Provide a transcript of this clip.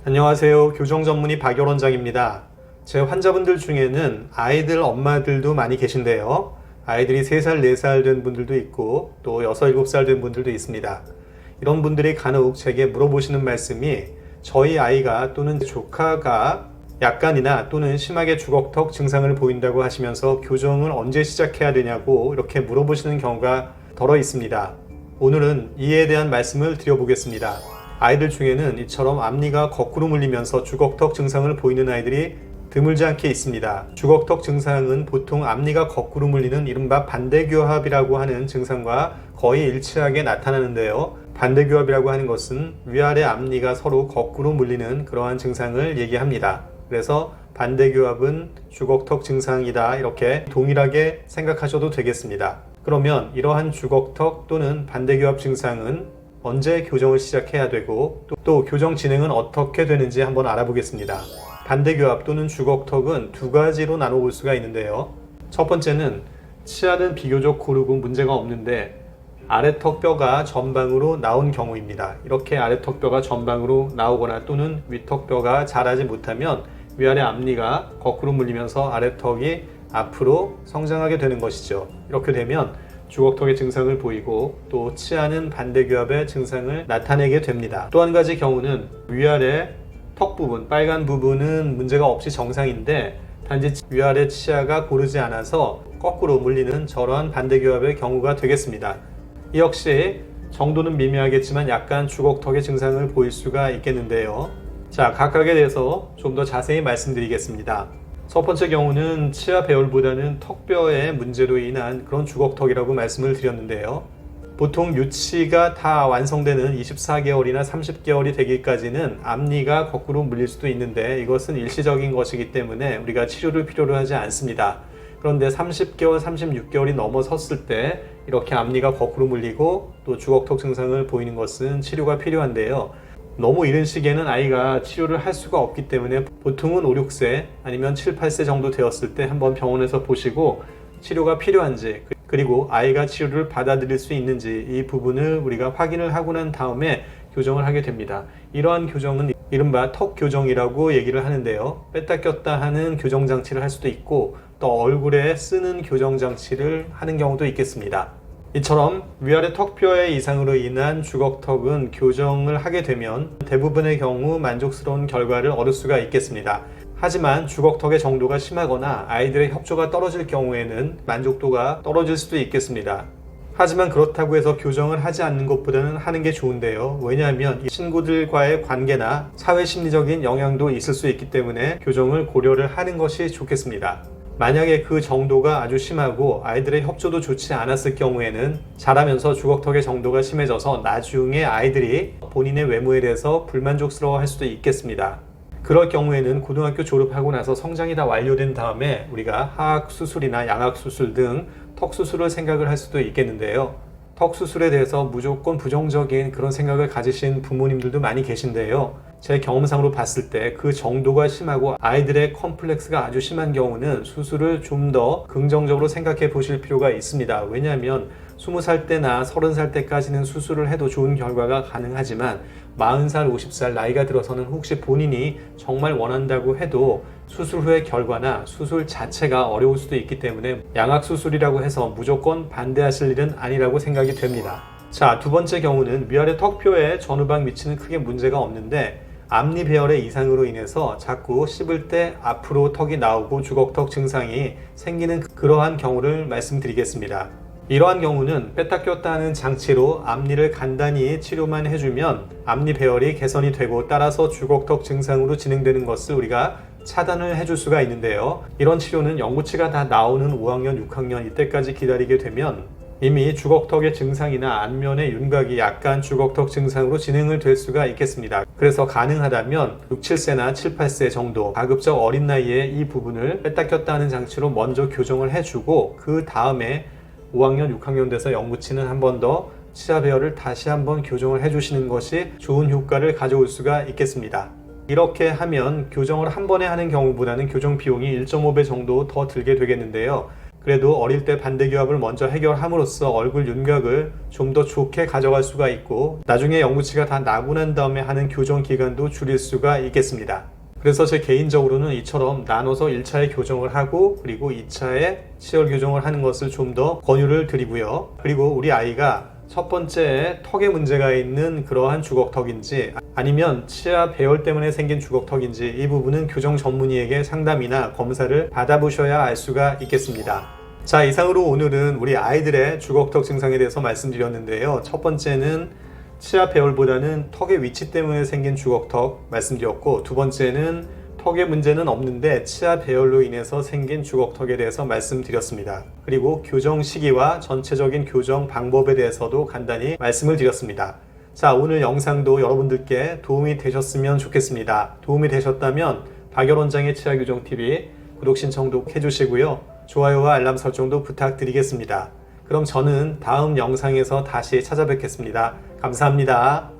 안녕하세요. 교정 전문의 박열 원장입니다. 제 환자분들 중에는 아이들 엄마들도 많이 계신데요. 아이들이 3살, 4살 된 분들도 있고 또 6, 7살 된 분들도 있습니다. 이런 분들이 간혹 제게 물어보시는 말씀이 저희 아이가 또는 조카가 약간이나 또는 심하게 주걱턱 증상을 보인다고 하시면서 교정을 언제 시작해야 되냐고 이렇게 물어보시는 경우가 덜어 있습니다. 오늘은 이에 대한 말씀을 드려보겠습니다. 아이들 중에는 이처럼 앞니가 거꾸로 물리면서 주걱턱 증상을 보이는 아이들이 드물지 않게 있습니다. 주걱턱 증상은 보통 앞니가 거꾸로 물리는 이른바 반대교합이라고 하는 증상과 거의 일치하게 나타나는데요. 반대교합이라고 하는 것은 위아래 앞니가 서로 거꾸로 물리는 그러한 증상을 얘기합니다. 그래서 반대교합은 주걱턱 증상이다, 이렇게 동일하게 생각하셔도 되겠습니다. 그러면 이러한 주걱턱 또는 반대교합 증상은 언제 교정을 시작해야 되고 또 교정 진행은 어떻게 되는지 한번 알아보겠습니다. 반대교합 또는 주걱턱은 두 가지로 나눠볼 수가 있는데요. 첫 번째는 치아는 비교적 고르고 문제가 없는데 아래턱뼈가 전방으로 나온 경우입니다. 이렇게 아래턱뼈가 전방으로 나오거나 또는 위턱뼈가 자라지 못하면 위아래 앞니가 거꾸로 물리면서 아래턱이 앞으로 성장하게 되는 것이죠. 이렇게 되면 주걱턱의 증상을 보이고 또 치아는 반대교합의 증상을 나타내게 됩니다. 또 한 가지 경우는 위아래 턱 부분, 빨간 부분은 문제가 없이 정상인데 단지 위아래 치아가 고르지 않아서 거꾸로 물리는 저러한 반대교합의 경우가 되겠습니다. 이 역시 정도는 미미하겠지만 약간 주걱턱의 증상을 보일 수가 있겠는데요. 자, 각각에 대해서 좀 더 자세히 말씀드리겠습니다. 첫 번째 경우는 치아 배열보다는 턱뼈의 문제로 인한 그런 주걱턱이라고 말씀을 드렸는데요. 보통 유치가 다 완성되는 24개월이나 30개월이 되기까지는 앞니가 거꾸로 물릴 수도 있는데 이것은 일시적인 것이기 때문에 우리가 치료를 필요로 하지 않습니다. 그런데 30개월, 36개월이 넘어섰을 때 이렇게 앞니가 거꾸로 물리고 또 주걱턱 증상을 보이는 것은 치료가 필요한데요. 너무 이른 시기에는 아이가 치료를 할 수가 없기 때문에 보통은 5, 6세 아니면 7, 8세 정도 되었을 때 한번 병원에서 보시고 치료가 필요한지 그리고 아이가 치료를 받아들일 수 있는지 이 부분을 우리가 확인을 하고 난 다음에 교정을 하게 됩니다. 이러한 교정은 이른바 턱 교정이라고 얘기를 하는데요. 뺐다 꼈다 하는 교정 장치를 할 수도 있고 또 얼굴에 쓰는 교정 장치를 하는 경우도 있겠습니다. 이처럼 위아래 턱뼈의 이상으로 인한 주걱턱은 교정을 하게 되면 대부분의 경우 만족스러운 결과를 얻을 수가 있겠습니다. 하지만 주걱턱의 정도가 심하거나 아이들의 협조가 떨어질 경우에는 만족도가 떨어질 수도 있겠습니다. 하지만 그렇다고 해서 교정을 하지 않는 것보다는 하는 게 좋은데요. 왜냐하면 친구들과의 관계나 사회심리적인 영향도 있을 수 있기 때문에 교정을 고려를 하는 것이 좋겠습니다. 만약에 그 정도가 아주 심하고 아이들의 협조도 좋지 않았을 경우에는 자라면서 주걱턱의 정도가 심해져서 나중에 아이들이 본인의 외모에 대해서 불만족스러워 할 수도 있겠습니다. 그럴 경우에는 고등학교 졸업하고 나서 성장이 다 완료된 다음에 우리가 하악수술이나 양악수술 등 턱수술을 생각을 할 수도 있겠는데요. 턱수술에 대해서 무조건 부정적인 그런 생각을 가지신 부모님들도 많이 계신데요. 제 경험상으로 봤을 때 그 정도가 심하고 아이들의 컴플렉스가 아주 심한 경우는 수술을 좀 더 긍정적으로 생각해 보실 필요가 있습니다. 왜냐하면 20살 때나 30살 때까지는 수술을 해도 좋은 결과가 가능하지만 40살, 50살 나이가 들어서는 혹시 본인이 정말 원한다고 해도 수술 후의 결과나 수술 자체가 어려울 수도 있기 때문에 양악수술이라고 해서 무조건 반대하실 일은 아니라고 생각이 됩니다. 자, 두 번째 경우는 위아래 턱뼈의 전후방 위치는 크게 문제가 없는데 앞니 배열의 이상으로 인해서 자꾸 씹을 때 앞으로 턱이 나오고 주걱턱 증상이 생기는 그러한 경우를 말씀드리겠습니다. 이러한 경우는 뺐다 꼈다 하는 장치로 앞니를 간단히 치료만 해주면 앞니 배열이 개선이 되고 따라서 주걱턱 증상으로 진행되는 것을 우리가 차단을 해줄 수가 있는데요. 이런 치료는 영구치가 다 나오는 5학년, 6학년 이때까지 기다리게 되면 이미 주걱턱의 증상이나 안면의 윤곽이 약간 주걱턱 증상으로 진행을 될 수가 있겠습니다. 그래서 가능하다면 6, 7세나 7, 8세 정도 가급적 어린 나이에 이 부분을 뺐다 꼈다 하는 장치로 먼저 교정을 해주고 그 다음에 5학년, 6학년 돼서 영구치는 한 번 더 치아 배열을 다시 한번 교정을 해주시는 것이 좋은 효과를 가져올 수가 있겠습니다. 이렇게 하면 교정을 한 번에 하는 경우보다는 교정 비용이 1.5배 정도 더 들게 되겠는데요. 그래도 어릴 때 반대교합을 먼저 해결함으로써 얼굴 윤곽을 좀 더 좋게 가져갈 수가 있고 나중에 영구치가 다 나고 난 다음에 하는 교정 기간도 줄일 수가 있겠습니다. 그래서 제 개인적으로는 이처럼 나눠서 1차에 교정을 하고 그리고 2차에 치열 교정을 하는 것을 좀 더 권유를 드리고요. 그리고 우리 아이가 첫 번째 턱에 문제가 있는 그러한 주걱턱인지 아니면 치아 배열 때문에 생긴 주걱턱인지 이 부분은 교정 전문의에게 상담이나 검사를 받아보셔야 알 수가 있겠습니다. 자, 이상으로 오늘은 우리 아이들의 주걱턱 증상에 대해서 말씀드렸는데요. 첫 번째는 치아 배열보다는 턱의 위치 때문에 생긴 주걱턱 말씀드렸고, 두 번째는 턱에 문제는 없는데 치아 배열로 인해서 생긴 주걱턱에 대해서 말씀드렸습니다. 그리고 교정 시기와 전체적인 교정 방법에 대해서도 간단히 말씀을 드렸습니다. 자, 오늘 영상도 여러분들께 도움이 되셨으면 좋겠습니다. 도움이 되셨다면 박열원장의 치아교정TV 구독 신청도 해주시고요. 좋아요와 알람 설정도 부탁드리겠습니다. 그럼 저는 다음 영상에서 다시 찾아뵙겠습니다. 감사합니다.